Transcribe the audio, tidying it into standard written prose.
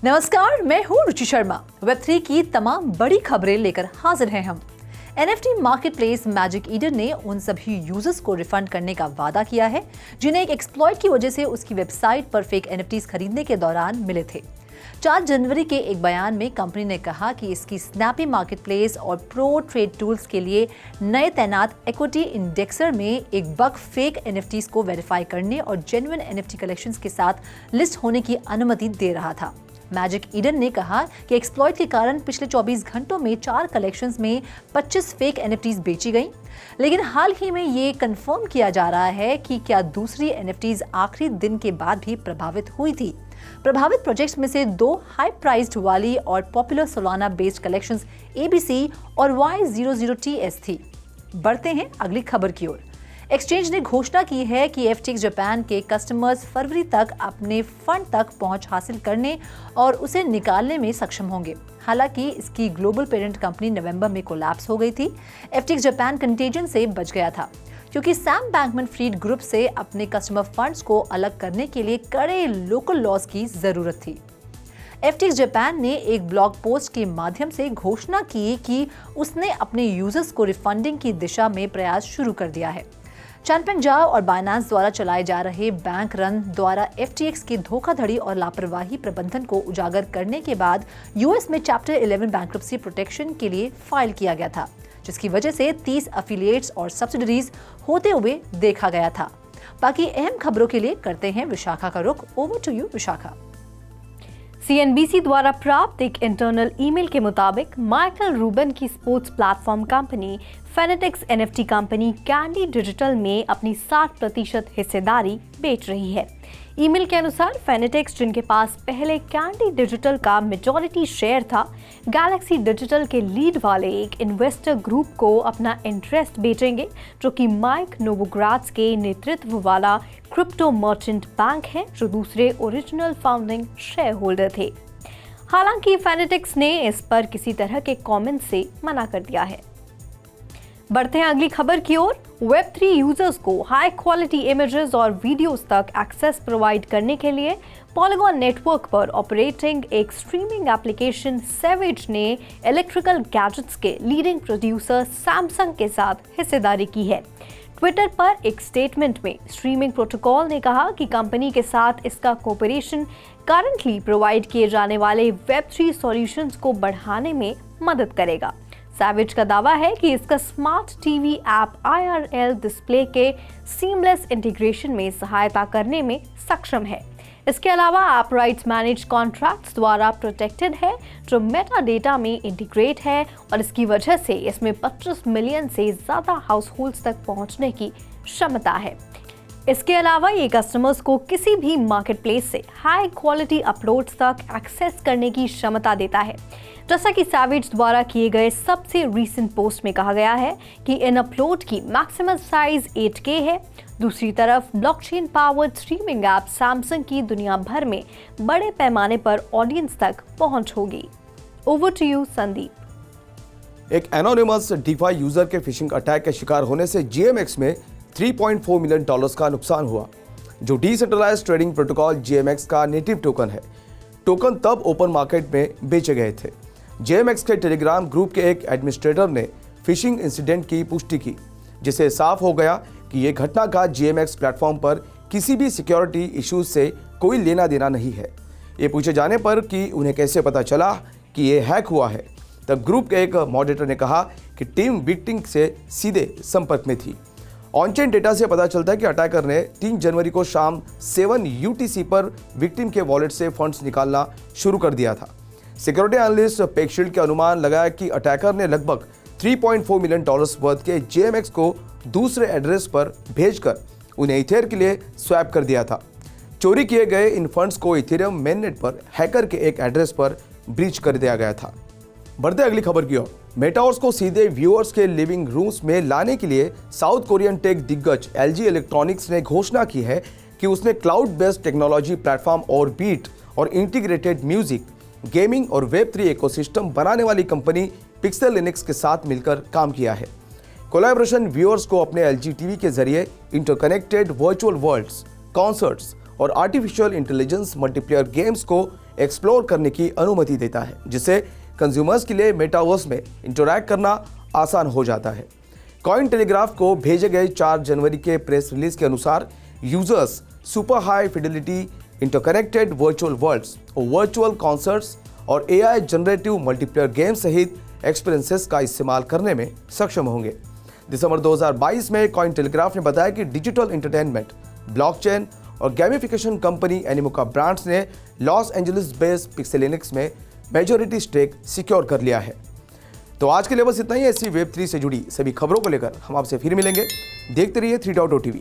नमस्कार, मैं हूँ रुचि शर्मा। वेब3 की तमाम बड़ी खबरें लेकर हाजिर हैं हम। NFT market place magic Eden ने उन सभी यूजर्स को रिफंड करने का वादा किया है जिन्हें एक एक्सप्लॉइट की वजह से उसकी वेबसाइट पर फेक NFTs खरीदने के दौरान मिले थे। 4 जनवरी के एक बयान में कंपनी ने कहा कि इसकी स्नैपी मार्केट प्लेस और प्रो ट्रेड टूल्स के लिए नए तैनात इक्विटी इंडेक्सर में एक बग फेक NFTs को वेरीफाई करने और जेन्युइन NFT कलेक्शंस के साथ लिस्ट होने की अनुमति दे रहा था। मैजिक ईडन ने कहा कि एक्सप्लॉइट के कारण पिछले 24 घंटों में 4 कलेक्शंस में 25 फेक NFTs बेची गईं, लेकिन हाल ही में ये कंफर्म किया जा रहा है कि क्या दूसरी NFTs आखिरी दिन के बाद भी प्रभावित हुई थी। प्रभावित प्रोजेक्ट्स में से 2 हाई प्राइस्ड वाली और popular Solana based collections ABC और Y00TS थी। बढ़ते हैं अगली खबर की ओर। एक्सचेंज ने घोषणा की है कि FTX जापान के कस्टमर्स फरवरी तक अपने फंड तक पहुंच हासिल करने और उसे निकालने में सक्षम होंगे। हालांकि इसकी ग्लोबल पेरेंट कंपनी नवंबर में कोलैप्स हो गई थी। FTX जापान कंटेजन से बच गया था क्योंकि सैम बैंकमैन-फ्रीड ग्रुप से अपने कस्टमर फंड्स को अलग करने के लिए कड़े लोकल लॉज की जरूरत थी। FTX जापान ने एक ब्लॉग पोस्ट के माध्यम से घोषणा की कि उसने अपने यूजर्स को रिफंडिंग की दिशा में प्रयास शुरू कर दिया है। चैनपेंग जाओ और बाइनेंस द्वारा चलाए जा रहे बैंक रन द्वारा FTX के धोखाधड़ी और लापरवाही प्रबंधन को उजागर करने के बाद US में चैप्टर 11 बैंक्रप्सी प्रोटेक्शन के लिए फाइल किया गया था, जिसकी वजह से 30 एफिलिएट्स और सब्सिडरीज होते हुए देखा गया था। बाकी अहम खबरों के लिए करते हैं विशाखा का रुख। Over to you Vishakha. CNBC द्वारा प्राप्त एक इंटरनल ईमेल के मुताबिक माइकल रूबन की sports platform company Fanatics NFT company Candy Digital में अपनी 60% हिस्सेदारी बेच रही है। ईमेल के अनुसार फेनेटिक्स, जिनके पास पहले कैंडी डिजिटल का मेजॉरिटी शेयर था, गैलेक्सी डिजिटल के लीड वाले एक इन्वेस्टर ग्रुप को अपना इंटरेस्ट बेचेंगे, जो कि माइक नोवोग्राड्स के नेतृत्व वाला क्रिप्टो मर्चेंट बैंक है, जो दूसरे ओरिजिनल फाउंडिंग शेयर होल्डर थे। हालांकि फेनेटिक्स ने इस पर किसी तरह के कमेंट से मना कर दिया है। बढ़ते हैं अगली खबर की ओर। Web3 यूजर्स को हाई क्वालिटी इमेजेस और वीडियोस तक एक्सेस प्रोवाइड करने के लिए पॉलीगॉन नेटवर्क पर ऑपरेटिंग एक स्ट्रीमिंग एप्लीकेशन सेवेज ने इलेक्ट्रिकल गैजेट्स के लीडिंग प्रोड्यूसर सैमसंग के साथ हिस्सेदारी की है। ट्विटर पर एक स्टेटमेंट में स्ट्रीमिंग प्रोटोकॉल ने कहा कि कंपनी के साथ इसका कोऑपरेशन करंटली प्रोवाइड किए जाने वाले Web3 सॉल्यूशंस को बढ़ाने में मदद करेगा। सैवेज का दावा है कि इसका smart TV app IRL display के सीमलेस इंटीग्रेशन में सहायता करने में सक्षम है। इसके अलावा ऐप राइट्स मैनेज कॉन्ट्रैक्ट्स द्वारा प्रोटेक्टेड है, जो मेटा डेटा में इंटीग्रेट है और इसकी वजह से इसमें 25 मिलियन से ज्यादा हाउसहोल्ड्स तक पहुंचने की क्षमता है। इसके अलावा ये कस्टमर्स को किसी भी मार्केटप्लेस से हाई क्वालिटी अपलोड्स तक एक्सेस करने की क्षमता देता है। जैसा कि सैवेज द्वारा किए गए सबसे रीसेंट पोस्ट में कहा गया है कि इन अपलोड की मैक्सिमम साइज 8K है। दूसरी तरफ blockchain powered streaming app Samsung की दुनिया भर में बड़े पैमाने पर ऑडियंस तक पहुंच होगी। Over to you Sandeep. एक एनोनिमस DeFi यूजर के फिशिंग अटैक के शिकार होने से GMX में $3.4 मिलियन का नुकसान हुआ, जो डिसेंट्रलाइज्ड ट्रेडिंग प्रोटोकॉल GMX का नेटिव टोकन है। टोकन तब ओपन मार्केट में बेचे गए थे। GMX के टेलीग्राम ग्रुप के एक एडमिनिस्ट्रेटर ने फिशिंग इंसिडेंट की पुष्टि की, जिससे साफ हो गया कि यह घटना का GMX प्लेटफॉर्म पर किसी भी सिक्योरिटी इश्यूज से कोई लेना देना नहीं है। ये पूछे जाने पर कि उन्हें कैसे पता चला कि ये हैक हुआ है, तब ग्रुप के एक मॉडरेटर ने कहा कि टीम विक्टिम से सीधे संपर्क में थी। ऑनचेन डेटा से पता चलता है कि अटैकर ने 3 जनवरी को शाम 7 UTC पर विक्टिम के वॉलेट से फंड्स निकालना शुरू कर दिया था। सिक्योरिटी एनालिस्ट पेकशील्ड के अनुमान लगाया कि अटैकर ने लगभग $3.4 मिलियन वर्थ के GMX को दूसरे एड्रेस पर भेजकर उन्हें इथेर के लिए स्वैप कर दिया था। चोरी किए गए इन फंड्स को इथेरियम मेननेट पर हैकर के एक एड्रेस पर ब्रीच कर दिया गया था। बढ़ते अगली खबर की ओर। मेटावर्स को सीधे व्यूअर्स के लिविंग रूम्स में लाने के लिए साउथ कोरियन टेक दिग्गज LG इलेक्ट्रॉनिक्स ने घोषणा की है कि उसने क्लाउड बेस्ड टेक्नोलॉजी प्लेटफॉर्म और बीट और इंटीग्रेटेड म्यूजिक, गेमिंग और Web3 इकोसिस्टम बनाने वाली कंपनी पिक्सेल लिनक्स के साथ मिलकर काम किया है। कोलैबोरेशन व्यूअर्स को अपने LG TV के जरिए इंटरकनेक्टेड वर्चुअल वर्ल्ड्स, कॉन्सर्ट्स और आर्टिफिशियल इंटेलिजेंस मल्टीप्लेयर गेम्स को एक्सप्लोर करने की अनुमति देता है, जिससे कंज्यूमर्स के लिए मेटावर्स में इंटरैक्ट करना आसान हो जाता है। कॉइन टेलीग्राफ को भेजे गए 4 जनवरी के प्रेस रिलीज के अनुसार users super high fidelity interconnected virtual worlds और वर्चुअल कॉन्सर्ट्स और एआई जनरेटिव मल्टीप्लेयर गेम सहित एक्सपीरियंसेस का इस्तेमाल करने में सक्षम होंगे। दिसंबर 2022 में कॉइन टेलीग्राफ ने बताया कि डिजिटल एंटरटेनमेंट, ब्लॉकचेन और गेमिफिकेशन कंपनी एनिमोका ब्रांड्स ने लॉस एंजलिस बेस्ड पिक्सेलिनिक्स में मेजॉरिटी स्टेक सिक्योर कर लिया है। तो आज के लिए बस इतना ही। ऐसी वेब3 से जुड़ी सभी खबरों को लेकर हम आपसे फिर मिलेंगे। देखते रहिए 3.0 TV।